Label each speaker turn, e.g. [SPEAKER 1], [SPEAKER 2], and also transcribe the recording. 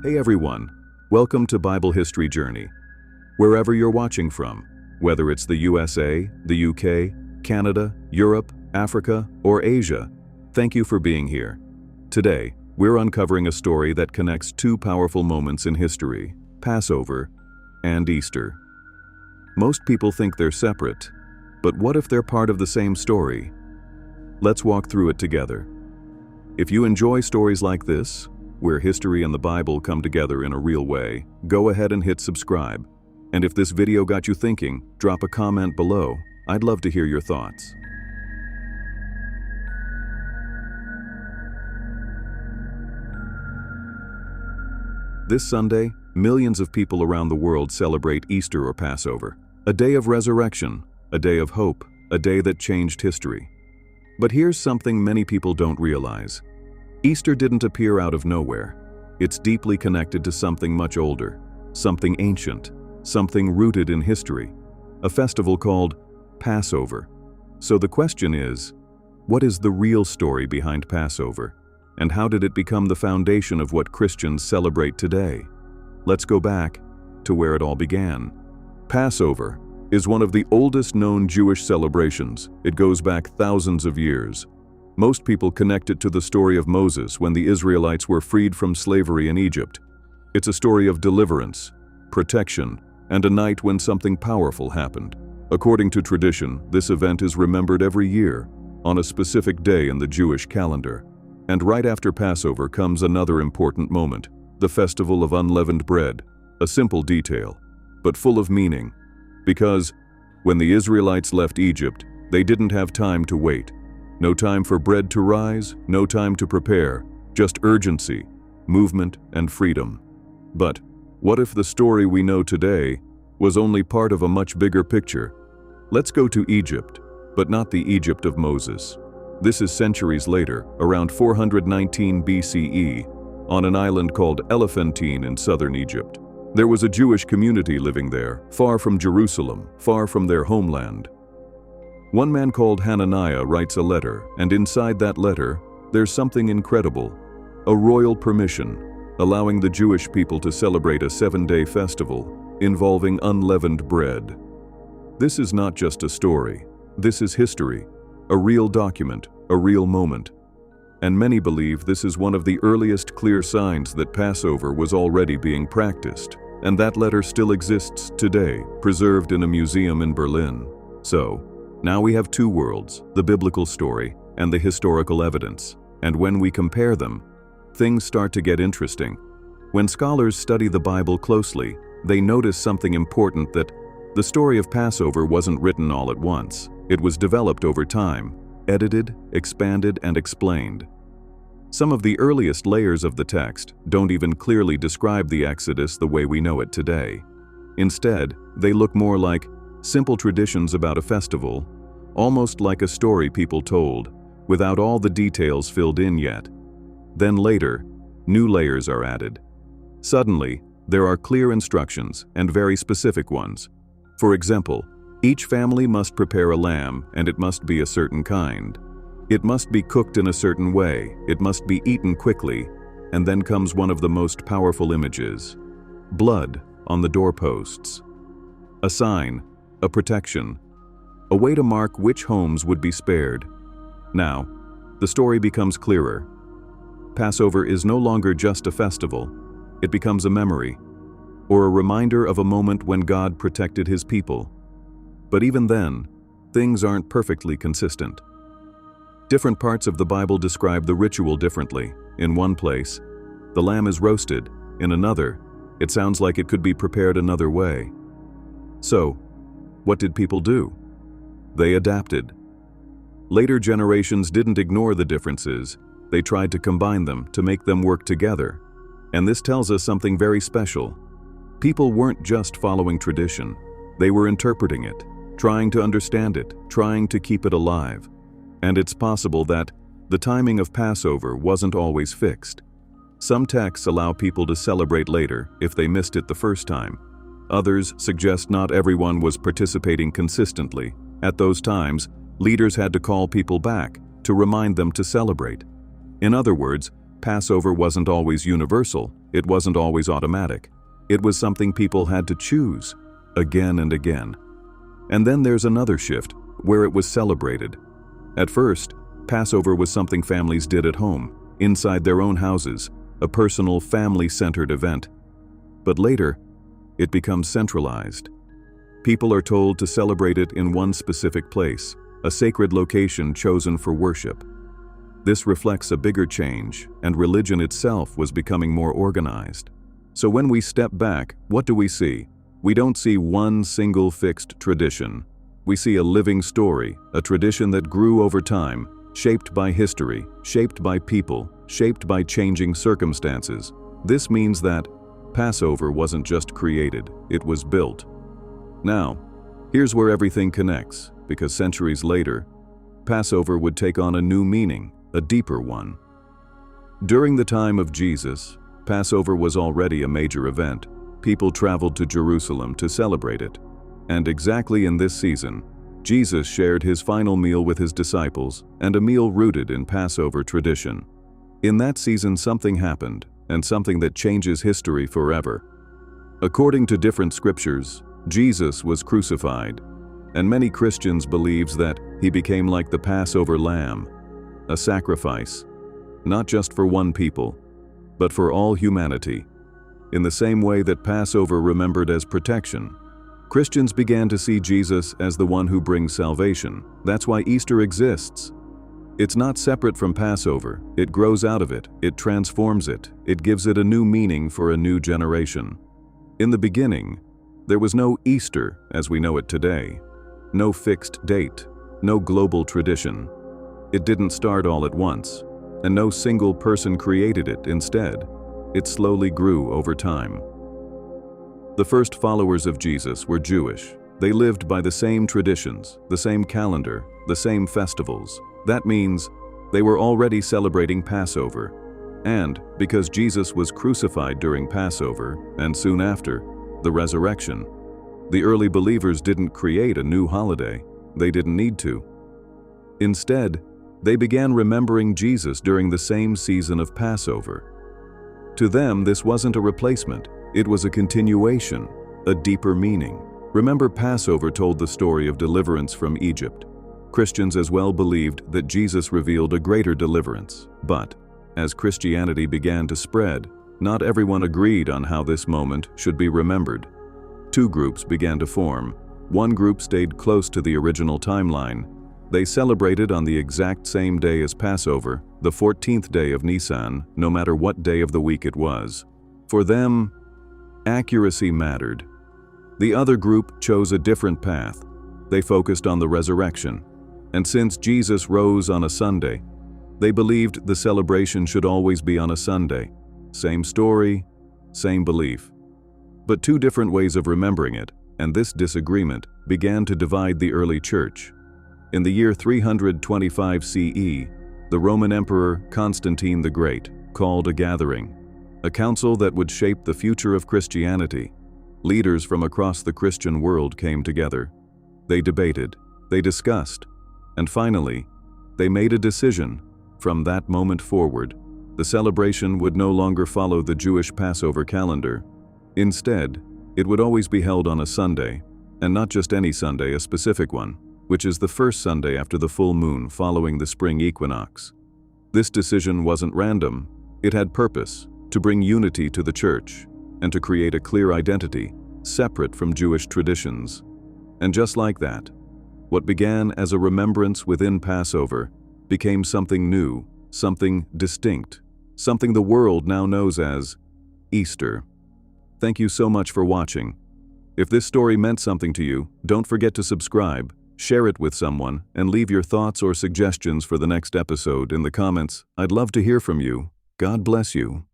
[SPEAKER 1] Hey everyone, welcome to Bible History Journey. Wherever you're watching from, whether it's the USA, the UK, Canada, Europe, Africa, or Asia, thank you for being here. Today, we're uncovering a story that connects two powerful moments in history, Passover and Easter. Most people think they're separate, but what if they're part of the same story? Let's walk through it together. If you enjoy stories like this, where history and the Bible come together in a real way, go ahead and hit subscribe. And if this video got you thinking, drop a comment below. I'd love to hear your thoughts. This Sunday, millions of people around the world celebrate Easter or Passover, a day of resurrection, a day of hope, a day that changed history. But here's something many people don't realize. Easter didn't appear out of nowhere. It's deeply connected to something much older, something ancient, something rooted in history, a festival called Passover. So the question is, what is the real story behind Passover? And how did it become the foundation of what Christians celebrate today? Let's go back to where it all began. Passover is one of the oldest known Jewish celebrations. It goes back thousands of years. Most people connect it to the story of Moses when the Israelites were freed from slavery in Egypt. It's a story of deliverance, protection, and a night when something powerful happened. According to tradition, this event is remembered every year, on a specific day in the Jewish calendar. And right after Passover comes another important moment, the Festival of Unleavened Bread, a simple detail, but full of meaning. Because when the Israelites left Egypt, they didn't have time to wait. No time for bread to rise, no time to prepare, just urgency, movement, and freedom. But what if the story we know today was only part of a much bigger picture? Let's go to Egypt, but not the Egypt of Moses. This is centuries later, around 419 BCE, on an island called Elephantine in southern Egypt. There was a Jewish community living there, far from Jerusalem, far from their homeland. One man called Hananiah writes a letter, and inside that letter, there's something incredible, a royal permission, allowing the Jewish people to celebrate a 7-day festival involving unleavened bread. This is not just a story, this is history, a real document, a real moment. And many believe this is one of the earliest clear signs that Passover was already being practiced, and that letter still exists today, preserved in a museum in Berlin. So, now we have two worlds, the biblical story and the historical evidence. And when we compare them, things start to get interesting. When scholars study the Bible closely, they notice something important, that the story of Passover wasn't written all at once. It was developed over time, edited, expanded, and explained. Some of the earliest layers of the text don't even clearly describe the Exodus the way we know it today. Instead, they look more like simple traditions about a festival, almost like a story people told, without all the details filled in yet. Then later, new layers are added. Suddenly, there are clear instructions, and very specific ones. For example, each family must prepare a lamb, and it must be a certain kind. It must be cooked in a certain way, it must be eaten quickly, and then comes one of the most powerful images: blood on the doorposts. A sign, a protection, a way to mark which homes would be spared. Now, the story becomes clearer. Passover is no longer just a festival, it becomes a memory, or a reminder of a moment when God protected his people. But even then, things aren't perfectly consistent. Different parts of the Bible describe the ritual differently. In one place, the lamb is roasted. In another, it sounds like it could be prepared another way. So, what did people do? They adapted. Later generations didn't ignore the differences. They tried to combine them, to make them work together. And this tells us something very special. People weren't just following tradition. They were interpreting it, trying to understand it, trying to keep it alive. And it's possible that the timing of Passover wasn't always fixed. Some texts allow people to celebrate later if they missed it the first time. Others suggest not everyone was participating consistently. At those times, leaders had to call people back to remind them to celebrate. In other words, Passover wasn't always universal, it wasn't always automatic. It was something people had to choose, again and again. And then there's another shift, where it was celebrated. At first, Passover was something families did at home, inside their own houses, a personal, family-centered event. But later, it becomes centralized. People are told to celebrate it in one specific place, a sacred location chosen for worship. This reflects a bigger change, and religion itself was becoming more organized. So when we step back, what do we see? We don't see one single fixed tradition. We see a living story, a tradition that grew over time, shaped by history, shaped by people, shaped by changing circumstances. This means that Passover wasn't just created, it was built. Now, here's where everything connects, because centuries later, Passover would take on a new meaning, a deeper one. During the time of Jesus, Passover was already a major event. People traveled to Jerusalem to celebrate it. And exactly in this season, Jesus shared his final meal with his disciples, and a meal rooted in Passover tradition. In that season, something happened, and something that changes history forever. According to different scriptures, Jesus was crucified, and many Christians believe that he became like the Passover lamb, a sacrifice, not just for one people, but for all humanity. In the same way that Passover remembered as protection, Christians began to see Jesus as the one who brings salvation. That's why Easter exists. It's not separate from Passover. It grows out of it. It transforms it. It gives it a new meaning for a new generation. In the beginning, there was no Easter as we know it today. No fixed date. No global tradition. It didn't start all at once, and no single person created it. Instead, it slowly grew over time. The first followers of Jesus were Jewish. They lived by the same traditions, the same calendar, the same festivals. That means they were already celebrating Passover. And because Jesus was crucified during Passover, and soon after, the resurrection, the early believers didn't create a new holiday. They didn't need to. Instead, they began remembering Jesus during the same season of Passover. To them, this wasn't a replacement. It was a continuation, a deeper meaning. Remember, Passover told the story of deliverance from Egypt. Christians as well believed that Jesus revealed a greater deliverance. But, as Christianity began to spread, not everyone agreed on how this moment should be remembered. Two groups began to form. One group stayed close to the original timeline. They celebrated on the exact same day as Passover, the 14th day of Nisan, no matter what day of the week it was. For them, accuracy mattered. The other group chose a different path. They focused on the resurrection. And since Jesus rose on a Sunday, they believed the celebration should always be on a Sunday. Same story, same belief. But two different ways of remembering it, and this disagreement began to divide the early church. In the year 325 CE, the Roman Emperor Constantine the Great called a gathering, a council that would shape the future of Christianity. Leaders from across the Christian world came together. They debated, they discussed, and finally, they made a decision. From that moment forward, the celebration would no longer follow the Jewish Passover calendar. Instead, it would always be held on a Sunday, and not just any Sunday, a specific one, which is the first Sunday after the full moon following the spring equinox. This decision wasn't random. It had purpose, to bring unity to the church, and to create a clear identity, separate from Jewish traditions. And just like that, what began as a remembrance within Passover became something new, something distinct, something the world now knows as Easter. Thank you so much for watching. If this story meant something to you, don't forget to subscribe, share it with someone, and leave your thoughts or suggestions for the next episode in the comments. I'd love to hear from you. God bless you.